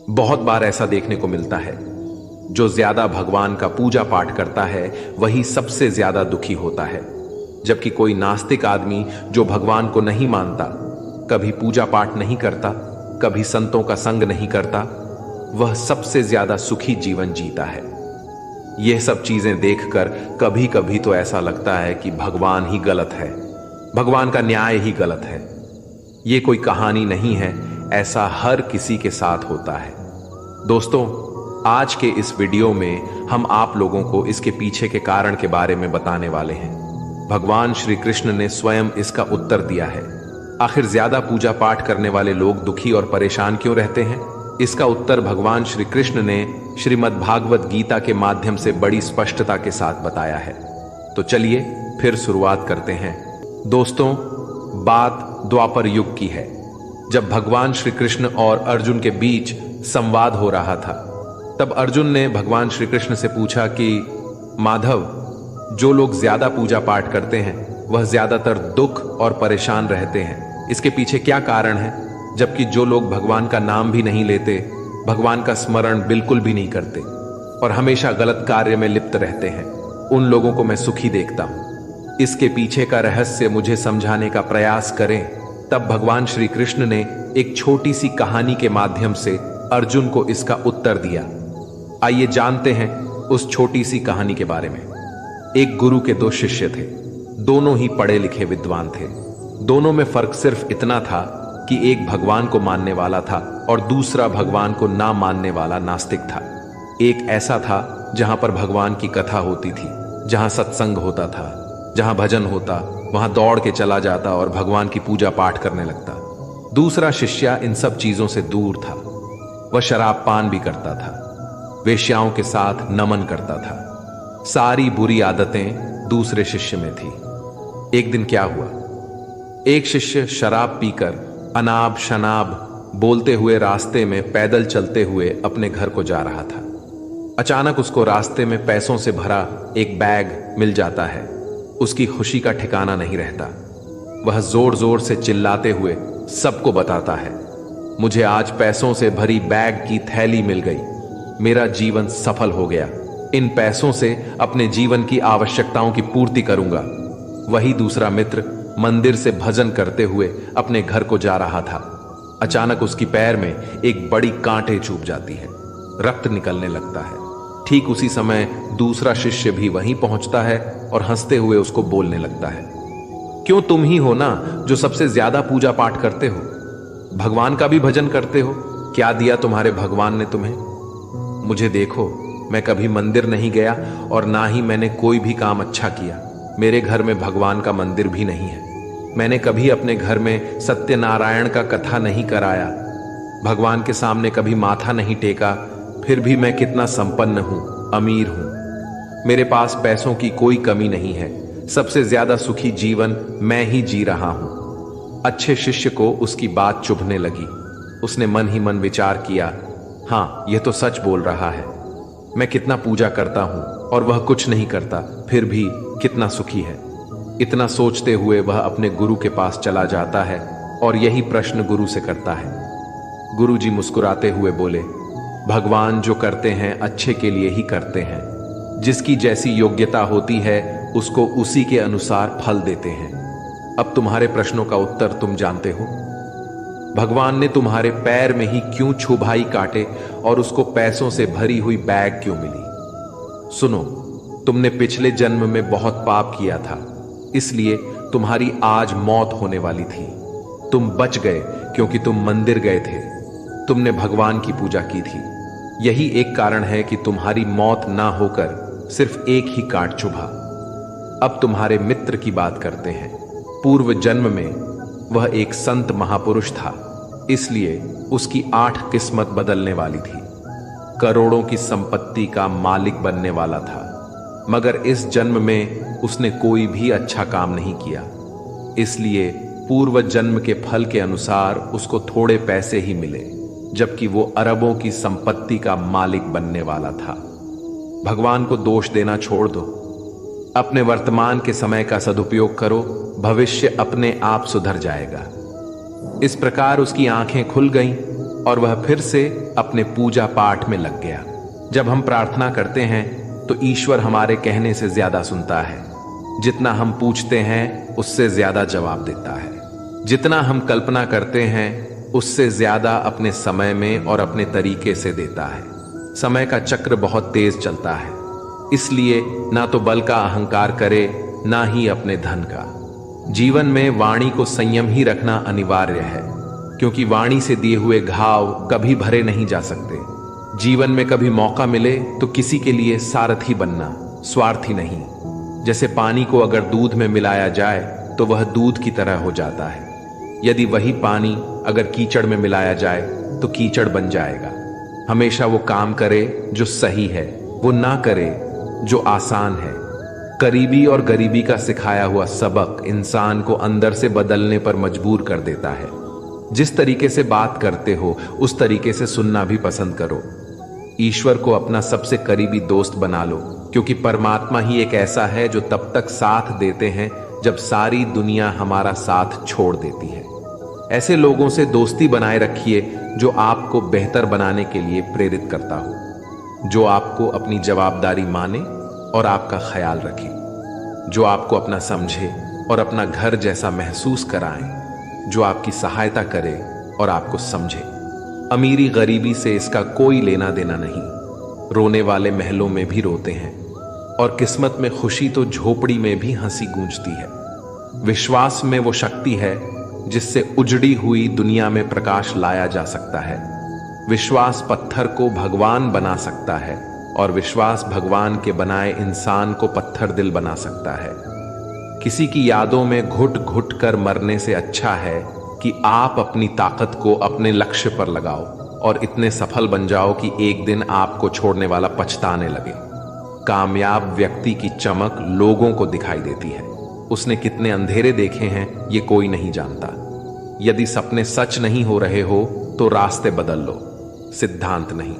बहुत बार ऐसा देखने को मिलता है, जो ज्यादा भगवान का पूजा पाठ करता है वही सबसे ज्यादा दुखी होता है, जबकि कोई नास्तिक आदमी जो भगवान को नहीं मानता, कभी पूजा पाठ नहीं करता, कभी संतों का संग नहीं करता, वह सबसे ज्यादा सुखी जीवन जीता है। यह सब चीजें देखकर कभी कभी तो ऐसा लगता है कि भगवान ही गलत है, भगवान का न्याय ही गलत है। यह कोई कहानी नहीं है, ऐसा हर किसी के साथ होता है। दोस्तों, आज के इस वीडियो में हम आप लोगों को इसके पीछे के कारण के बारे में बताने वाले हैं। भगवान श्री कृष्ण ने स्वयं इसका उत्तर दिया है। आखिर ज्यादा पूजा पाठ करने वाले लोग दुखी और परेशान क्यों रहते हैं? इसका उत्तर भगवान श्री कृष्ण ने श्रीमद् भागवत गीता के माध्यम से बड़ी स्पष्टता के साथ बताया है। तो चलिए फिर शुरुआत करते हैं। दोस्तों, बात द्वापर युग की है, जब भगवान श्री कृष्ण और अर्जुन के बीच संवाद हो रहा था। तब अर्जुन ने भगवान श्री कृष्ण से पूछा कि माधव, जो लोग ज्यादा पूजा पाठ करते हैं वह ज्यादातर दुख और परेशान रहते हैं, इसके पीछे क्या कारण है? जबकि जो लोग भगवान का नाम भी नहीं लेते, भगवान का स्मरण बिल्कुल भी नहीं करते और हमेशा गलत कार्य में लिप्त रहते हैं, उन लोगों को मैं सुखी देखता हूं। इसके पीछे का रहस्य मुझे समझाने का प्रयास करें। तब भगवान श्री कृष्ण ने एक छोटी सी कहानी के माध्यम से अर्जुन को इसका उत्तर दिया। आइए जानते हैं उस छोटी सी कहानी के बारे में। एक गुरु के दो शिष्य थे, दोनों ही पढ़े लिखे विद्वान थे। दोनों में फर्क सिर्फ इतना था कि एक भगवान को मानने वाला था और दूसरा भगवान को ना मानने वाला नास्तिक था। एक ऐसा था जहां पर भगवान की कथा होती थी, जहां सत्संग होता था, जहां भजन होता, वहां दौड़ के चला जाता और भगवान की पूजा पाठ करने लगता। दूसरा शिष्य इन सब चीजों से दूर था। वह शराब पान भी करता था, वेश्याओं के साथ नमन करता था। सारी बुरी आदतें दूसरे शिष्य में थी। एक दिन क्या हुआ, एक शिष्य शराब पीकर अनाब शनाब बोलते हुए रास्ते में पैदल चलते हुए अपने घर को जा रहा था। अचानक उसको रास्ते में पैसों से भरा एक बैग मिल जाता है। उसकी खुशी का ठिकाना नहीं रहता। वह जोर जोर से चिल्लाते हुए सबको बताता है, मुझे आज पैसों से भरी बैग की थैली मिल गई, मेरा जीवन सफल हो गया, इन पैसों से अपने जीवन की आवश्यकताओं की पूर्ति करूंगा। वही दूसरा मित्र मंदिर से भजन करते हुए अपने घर को जा रहा था। अचानक उसकी पैर में एक बड़ी कांटे चुभ जाती है, रक्त निकलने लगता है। ठीक उसी समय दूसरा शिष्य भी वहीं पहुंचता है और हंसते हुए उसको बोलने लगता है, क्यों, तुम ही हो ना जो सबसे ज्यादा पूजा पाठ करते हो, भगवान का भी भजन करते हो, क्या दिया तुम्हारे भगवान ने तुम्हें? मुझे देखो, मैं कभी मंदिर नहीं गया और ना ही मैंने कोई भी काम अच्छा किया। मेरे घर में भगवान का मंदिर भी नहीं है। मैंने कभी अपने घर में सत्यनारायण का कथा नहीं कराया, भगवान के सामने कभी माथा नहीं टेका। फिर भी मैं कितना संपन्न हूं, अमीर हूं। मेरे पास पैसों की कोई कमी नहीं है। सबसे ज्यादा सुखी जीवन मैं ही जी रहा हूं। अच्छे शिष्य को उसकी बात चुभने लगी। उसने मन ही मन विचार किया, हां, यह तो सच बोल रहा है। मैं कितना पूजा करता हूं और वह कुछ नहीं करता, फिर भी कितना सुखी है। इतना सोचते हुए वह अपने गुरु के पास चला जाता है और यही प्रश्न गुरु से करता है। गुरु जी मुस्कुराते हुए बोले, भगवान जो करते हैं अच्छे के लिए ही करते हैं। जिसकी जैसी योग्यता होती है उसको उसी के अनुसार फल देते हैं। अब तुम्हारे प्रश्नों का उत्तर तुम जानते हो। भगवान ने तुम्हारे पैर में ही क्यों छुभाई काटे और उसको पैसों से भरी हुई बैग क्यों मिली? सुनो, तुमने पिछले जन्म में बहुत पाप किया था, इसलिए तुम्हारी आज मौत होने वाली थी। तुम बच गए क्योंकि तुम मंदिर गए थे, तुमने भगवान की पूजा की थी। यही एक कारण है कि तुम्हारी मौत ना होकर सिर्फ एक ही काट चुभा। अब तुम्हारे मित्र की बात करते हैं। पूर्व जन्म में वह एक संत महापुरुष था, इसलिए उसकी 8 किस्मत बदलने वाली थी। करोड़ों की संपत्ति का मालिक बनने वाला था, मगर इस जन्म में उसने कोई भी अच्छा काम नहीं किया। इसलिए पूर्व जन्म के फल के अनुसार उसको थोड़े पैसे ही मिले, जबकि वो अरबों की संपत्ति का मालिक बनने वाला था। भगवान को दोष देना छोड़ दो, अपने वर्तमान के समय का सदुपयोग करो, भविष्य अपने आप सुधर जाएगा। इस प्रकार उसकी आंखें खुल गईं और वह फिर से अपने पूजा पाठ में लग गया। जब हम प्रार्थना करते हैं तो ईश्वर हमारे कहने से ज्यादा सुनता है। जितना हम पूछते हैं उससे ज्यादा जवाब देता है। जितना हम कल्पना करते हैं उससे ज्यादा अपने समय में और अपने तरीके से देता है। समय का चक्र बहुत तेज चलता है, इसलिए ना तो बल का अहंकार करे, ना ही अपने धन का। जीवन में वाणी को संयम ही रखना अनिवार्य है, क्योंकि वाणी से दिए हुए घाव कभी भरे नहीं जा सकते। जीवन में कभी मौका मिले तो किसी के लिए सारथी बनना, स्वार्थी नहीं। जैसे पानी को अगर दूध में मिलाया जाए तो वह दूध की तरह हो जाता है। यदि वही पानी अगर कीचड़ में मिलाया जाए तो कीचड़ बन जाएगा। हमेशा वो काम करे जो सही है, वो ना करे जो आसान है। करीबी और गरीबी का सिखाया हुआ सबक इंसान को अंदर से बदलने पर मजबूर कर देता है। जिस तरीके से बात करते हो उस तरीके से सुनना भी पसंद करो। ईश्वर को अपना सबसे करीबी दोस्त बना लो, क्योंकि परमात्मा ही एक ऐसा है जो तब तक साथ देते हैं जब सारी दुनिया हमारा साथ छोड़ देती है। ऐसे लोगों से दोस्ती बनाए रखिए जो आपको बेहतर बनाने के लिए प्रेरित करता हो, जो आपको अपनी जवाबदारी माने और आपका ख्याल रखे, जो आपको अपना समझे और अपना घर जैसा महसूस कराएं, जो आपकी सहायता करे और आपको समझे। अमीरी गरीबी से इसका कोई लेना देना नहीं। रोने वाले महलों में भी रोते हैं और किस्मत में खुशी तो झोपड़ी में भी हंसी गूंजती है। विश्वास में वो शक्ति है जिससे उजड़ी हुई दुनिया में प्रकाश लाया जा सकता है। विश्वास पत्थर को भगवान बना सकता है और विश्वास भगवान के बनाए इंसान को पत्थर दिल बना सकता है। किसी की यादों में घुट घुट कर मरने से अच्छा है कि आप अपनी ताकत को अपने लक्ष्य पर लगाओ और इतने सफल बन जाओ कि एक दिन आपको छोड़ने वाला पछताने लगे। कामयाब व्यक्ति की चमक लोगों को दिखाई देती है। उसने कितने अंधेरे देखे हैं ये कोई नहीं जानता। यदि सपने सच नहीं हो रहे हो तो रास्ते बदल लो, सिद्धांत नहीं।